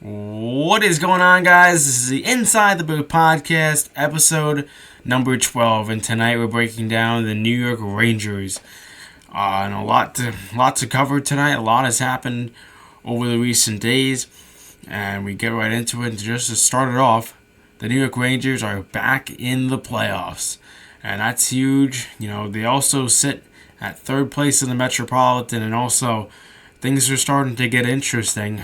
What is going on, guys? This is the Inside the Boot podcast, episode number 12, and tonight we're breaking down the New York Rangers. And a lot to cover tonight. A lot has happened over the recent days, and we get right into it. And just to start it off, the New York Rangers are back in the playoffs, and that's huge. They also sit at third place in the Metropolitan, and also things are starting to get interesting.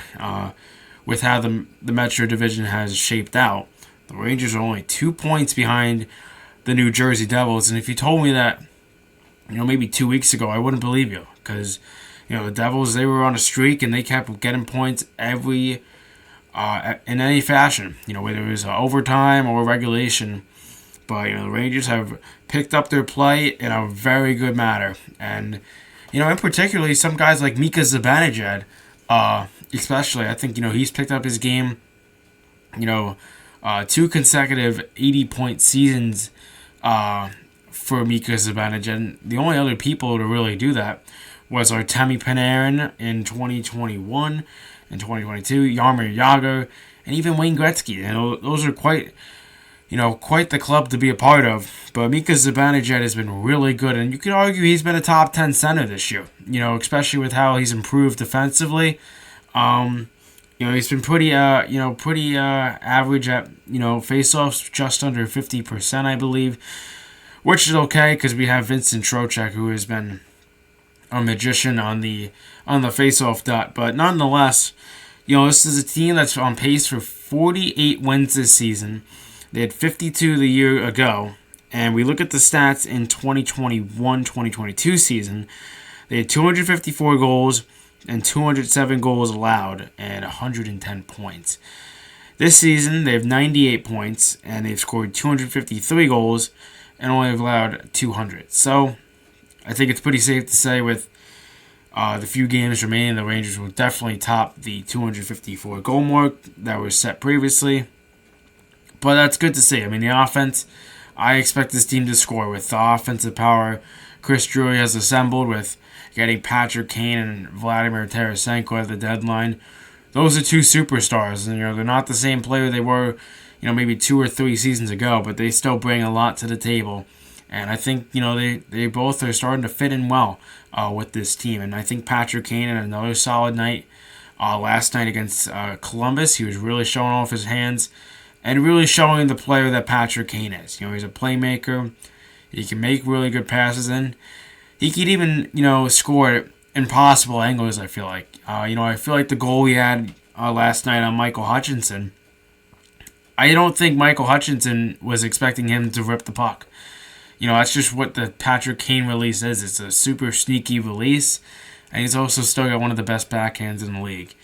With how the Metro Division has shaped out. The Rangers are only 2 points behind the New Jersey Devils, and if you told me that, maybe 2 weeks ago, I wouldn't believe you, because, the Devils, they were on a streak, and they kept getting points in any fashion, whether it was overtime or regulation. But, the Rangers have picked up their play in a very good manner, and, in particular, some guys like Mika Zibanejad, especially, I think, he's picked up his game, 2 consecutive 80-point seasons for Mika Zibanejad. The only other people to really do that was Artemi Panarin in 2021 and 2022, Jaromir Jagr, and even Wayne Gretzky. Those are quite the club to be a part of. But Mika Zibanejad has been really good, and you could argue he's been a top 10 center this year, especially with how he's improved defensively. He's been pretty average at, face-offs, just under 50%, I believe, which is okay because we have Vincent Trocheck, who has been a magician on the face-off dot. But nonetheless, this is a team that's on pace for 48 wins this season. They had 52 the year ago, and we look at the stats in 2021-2022 season. They had 254 goals and 207 goals allowed and 110 points. This season, they have 98 points, and they've scored 253 goals and only have allowed 200. So, I think it's pretty safe to say with the few games remaining, the Rangers will definitely top the 254 goal mark that was set previously. But that's good to see. The offense, I expect this team to score with the offensive power Chris Drury has assembled, with getting Patrick Kane and Vladimir Tarasenko at the deadline. Those are 2 superstars, and they're not the same player they were, maybe 2 or 3 seasons ago, but they still bring a lot to the table. And I think they both are starting to fit in well with this team. And I think Patrick Kane had another solid night last night against Columbus. He was really showing off his hands and really showing the player that Patrick Kane is. He's a playmaker. He can make really good passes, and he could even, score impossible angles, I feel like. I feel like the goal he had last night on Michael Hutchinson, I don't think Michael Hutchinson was expecting him to rip the puck. That's just what the Patrick Kane release is. It's a super sneaky release, and he's also still got one of the best backhands in the league.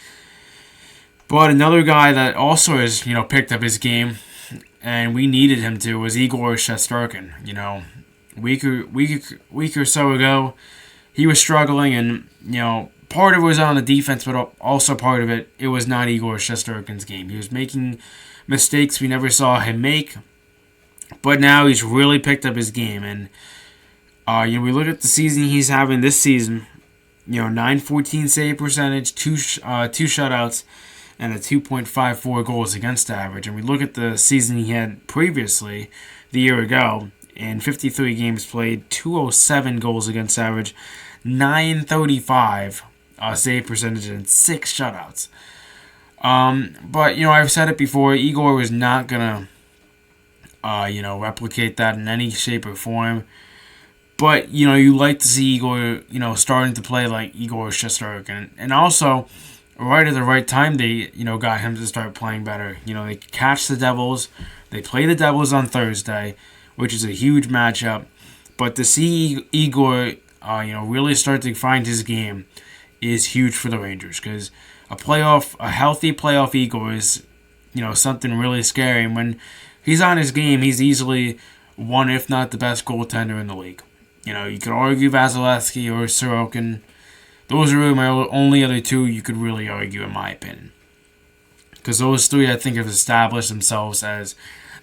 But another guy that also has, picked up his game, and we needed him to, was Igor Shesterkin. Week or so ago, he was struggling, and part of it was on the defense, but also part of it was not Igor Shesterkin's game. He was making mistakes we never saw him make, but now he's really picked up his game. And we look at the season he's having this season. 914 save percentage, two shutouts, and a 2.54 goals against average. And we look at the season he had previously, the year ago. In 53 games played, 207 goals against average, 935 save percentage, and 6 shutouts. But, I've said it before, Igor was not going to, replicate that in any shape or form. But, you like to see Igor, starting to play like Igor Shesterkin. And also, right at the right time, they, got him to start playing better. They catch the Devils. They play the Devils on Thursday, which is a huge matchup. But to see Igor, really start to find his game is huge for the Rangers, because a healthy playoff Igor is, something really scary. And when he's on his game, he's easily one, if not the best goaltender in the league. You could argue Vasilevsky or Sorokin. Those are really my only other 2 you could really argue, in my opinion. Because those 3, I think, have established themselves as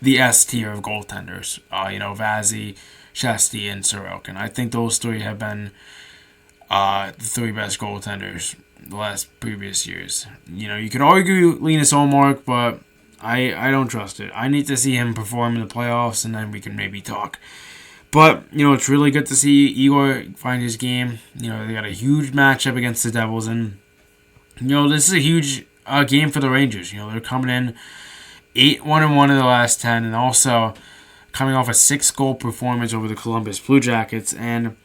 the S tier of goaltenders. Vazzy, Shesty, and Sorokin. I think those 3 have been the 3 best goaltenders the last previous years. You could argue Linus Olmark, but I don't trust it. I need to see him perform in the playoffs, and then we can maybe talk. But, it's really good to see Igor find his game. They got a huge matchup against the Devils, and, this is a huge game for the Rangers. They're coming in 8-1-1 in the last 10, and also coming off a 6-goal performance over the Columbus Blue Jackets. And,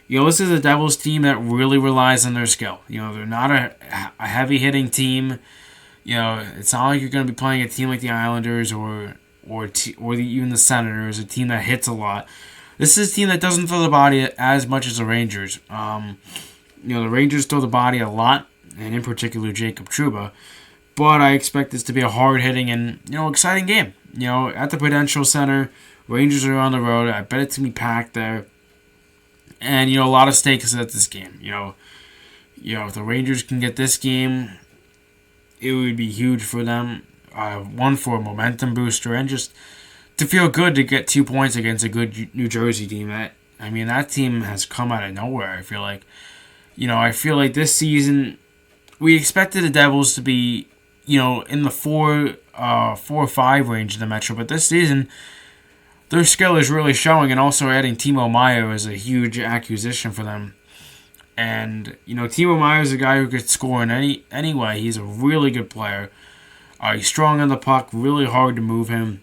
this is a Devils team that really relies on their skill. They're not a heavy-hitting team. It's not like you're going to be playing a team like the Islanders or even the Senators, a team that hits a lot. This is a team that doesn't throw the body as much as the Rangers. The Rangers throw the body a lot, and in particular Jacob Trouba. But I expect this to be a hard-hitting and, exciting game. At the Prudential Center, Rangers are on the road. I bet it's going to be packed there. And, a lot of stakes at this game. If the Rangers can get this game, it would be huge for them. One, for a momentum booster, and just to feel good to get 2 points against a good New Jersey team. That team has come out of nowhere, I feel like. I feel like this season, we expected the Devils to be, in the 4 or 5 range of the Metro, but this season, their skill is really showing, and also adding Timo Meier is a huge acquisition for them. And, Timo Meier is a guy who could score in any way. He's a really good player. He's strong on the puck, really hard to move him.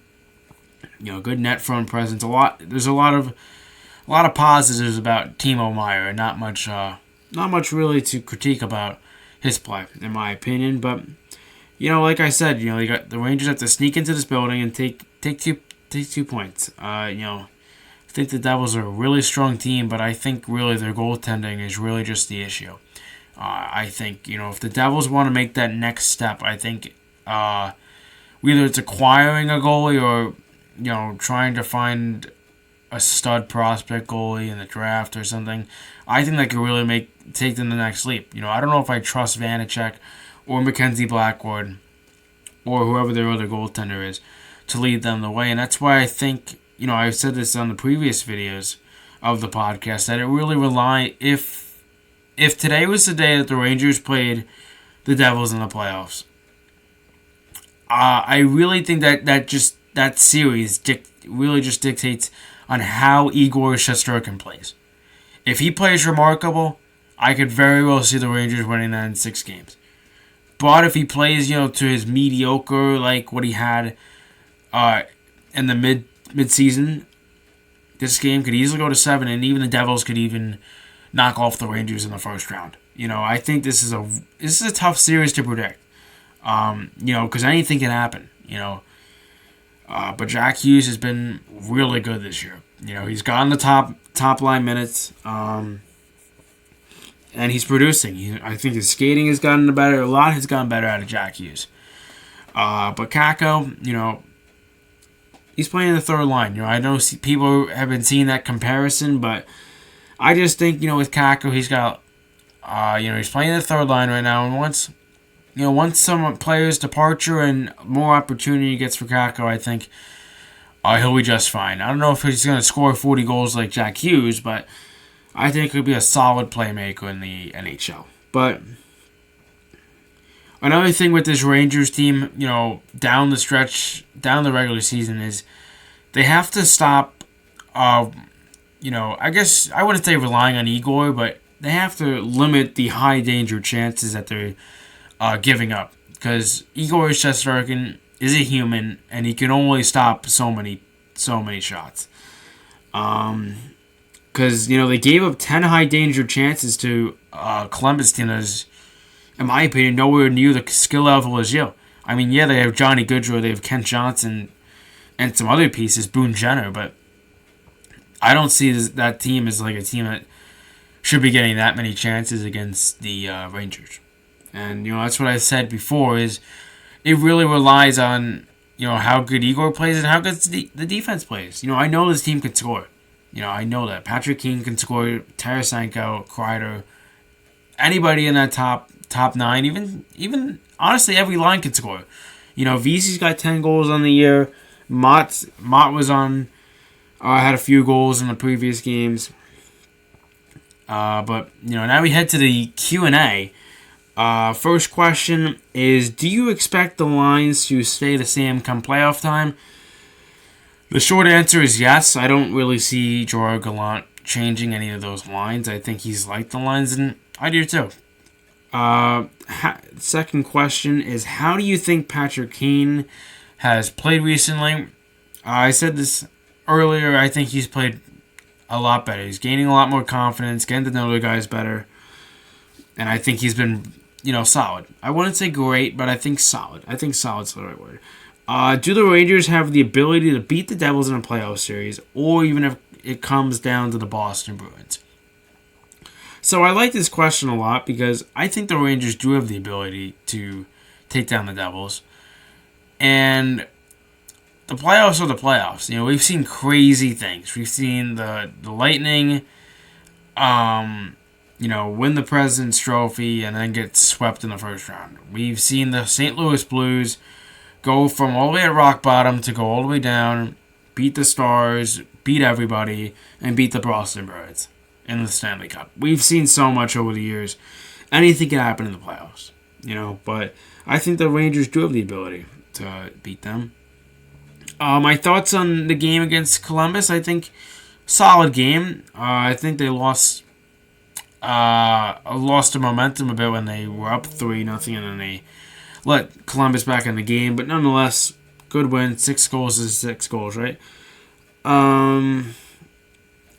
Good net front presence. There's a lot of positives about Timo Meier, and not much really to critique about his play, in my opinion. But like I said, the Rangers have to sneak into this building and take 2 points. I think the Devils are a really strong team, but I think really their goaltending is really just the issue. I think if the Devils want to make that next step, I think whether it's acquiring a goalie or trying to find a stud prospect goalie in the draft or something, I think that could really take them the next leap. I don't know if I trust Vanacek or Mackenzie Blackwood or whoever their other goaltender is to lead them the way. And that's why I think, I've said this on the previous videos of the podcast, that it really if today was the day that the Rangers played the Devils in the playoffs, I really think that series really just dictates on how Igor Shesterkin plays. If he plays remarkable, I could very well see the Rangers winning that in 6 games. But if he plays, to his mediocre, like what he had in the mid-season, this game could easily go to 7, and even the Devils could even knock off the Rangers in the first round. I think this is a tough series to predict. Because anything can happen. But Jack Hughes has been really good this year. He's gotten the top line minutes, and he's producing. I think his skating has gotten better. A lot has gotten better out of Jack Hughes. But Kakko, he's playing the third line. I know people have been seeing that comparison, but I just think with Kakko, he's got he's playing the third line right now, and once some players' departure and more opportunity gets for Kakko, I think he'll be just fine. I don't know if he's going to score 40 goals like Jack Hughes, but I think he'll be a solid playmaker in the NHL. But another thing with this Rangers team, down the stretch, down the regular season, is they have to stop, I guess I wouldn't say relying on Igor, but they have to limit the high danger chances that they're giving up, because Igor Shesterkin is a human, and he can only stop so many shots. Because they gave up 10 high danger chances to Columbus team that is, in my opinion, nowhere near the skill level as you. They have Johnny Gaudreau, they have Kent Johnson, and some other pieces, Boone Jenner, but I don't see that team as like a team that should be getting that many chances against the Rangers. And, that's what I said before, is it really relies on, how good Igor plays and how good the defense plays. I know this team can score. I know that. Patrick Kane can score, Tarasenko, Kreider, anybody in that top 9, even honestly, every line can score. Vesey's got 10 goals on the year. Mott was on, had a few goals in the previous games. But, now we head to the Q&A. First question is, do you expect the lines to stay the same come playoff time? The short answer is yes. I don't really see Gerard Gallant changing any of those lines. I think he's liked the lines, and I do too. Second question is, how do you think Patrick Kane has played recently? I said this earlier. I think he's played a lot better. He's gaining a lot more confidence, getting to know the guys better, and I think he's been, solid. I wouldn't say great, but I think solid. I think solid's the right word. Do the Rangers have the ability to beat the Devils in a playoff series, or even if it comes down to the Boston Bruins? So I like this question a lot because I think the Rangers do have the ability to take down the Devils. And the playoffs are the playoffs. We've seen crazy things. We've seen the Lightning, win the President's Trophy and then get swept in the first round. We've seen the St. Louis Blues go from all the way at rock bottom to go all the way down, beat the Stars, beat everybody, and beat the Boston Bruins in the Stanley Cup. We've seen so much over the years. Anything can happen in the playoffs, but I think the Rangers do have the ability to beat them. My thoughts on the game against Columbus, I think solid game. I think they lost the momentum a bit when they were up 3-0, and then they let Columbus back in the game. But nonetheless, good win. 6 goals is 6 goals, right?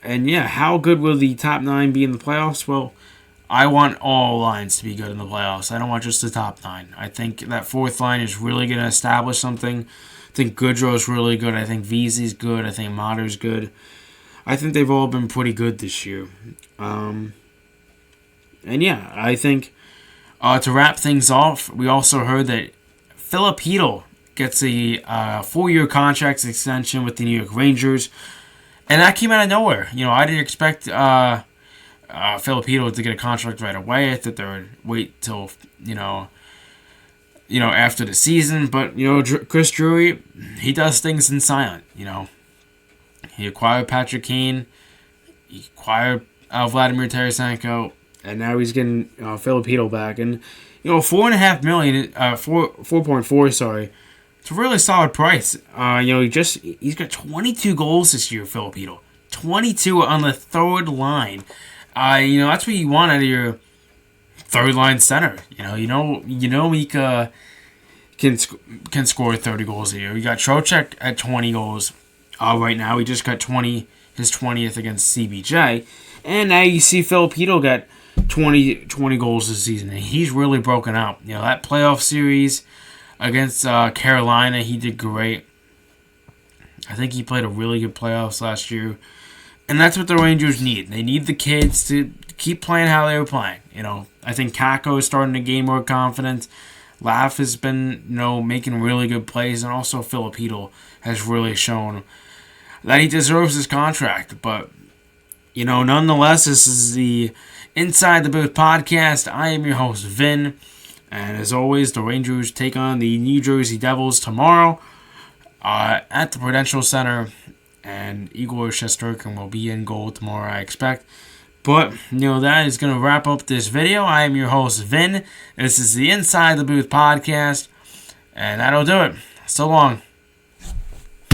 And yeah, how good will the top 9 be in the playoffs? Well, I want all lines to be good in the playoffs. I don't want just the top 9. I think that fourth line is really going to establish something. I think Goodrow's really good. I think Vesey's good. I think Matter's good. I think they've all been pretty good this year. And yeah, I think to wrap things off, we also heard that Philip Hedl gets a 4-year contract extension with the New York Rangers. And that came out of nowhere. I didn't expect Philip Hedl to get a contract right away. I thought they would wait till, after the season. But, Chris Drury, he does things in silent, He acquired Patrick Kane. He acquired Vladimir Tarasenko. And now he's getting Philip Hedl back. And, $4.5 million, 4.4, sorry. It's a really solid price. He's got 22 goals this year, Philip Hedl. 22 on the third line. That's what you want out of your third line center. Mika can score 30 goals a year. You got Trocheck at 20 goals right now. He just got his 20th against CBJ. And now you see Philip Hedl got 20 goals this season. And he's really broken out. That playoff series against Carolina, he did great. I think he played a really good playoffs last year. And that's what the Rangers need. They need the kids to keep playing how they were playing. I think Kakko is starting to gain more confidence. Laff has been, making really good plays. And also Philip Hedl has really shown that he deserves his contract. But, nonetheless, this is the Inside the Booth podcast. I am your host, Vin. And as always, the Rangers take on the New Jersey Devils tomorrow at the Prudential Center. And Igor Shesterkin will be in goal tomorrow, I expect. But, that is going to wrap up this video. I am your host, Vin. This is the Inside the Booth podcast. And that'll do it. So long.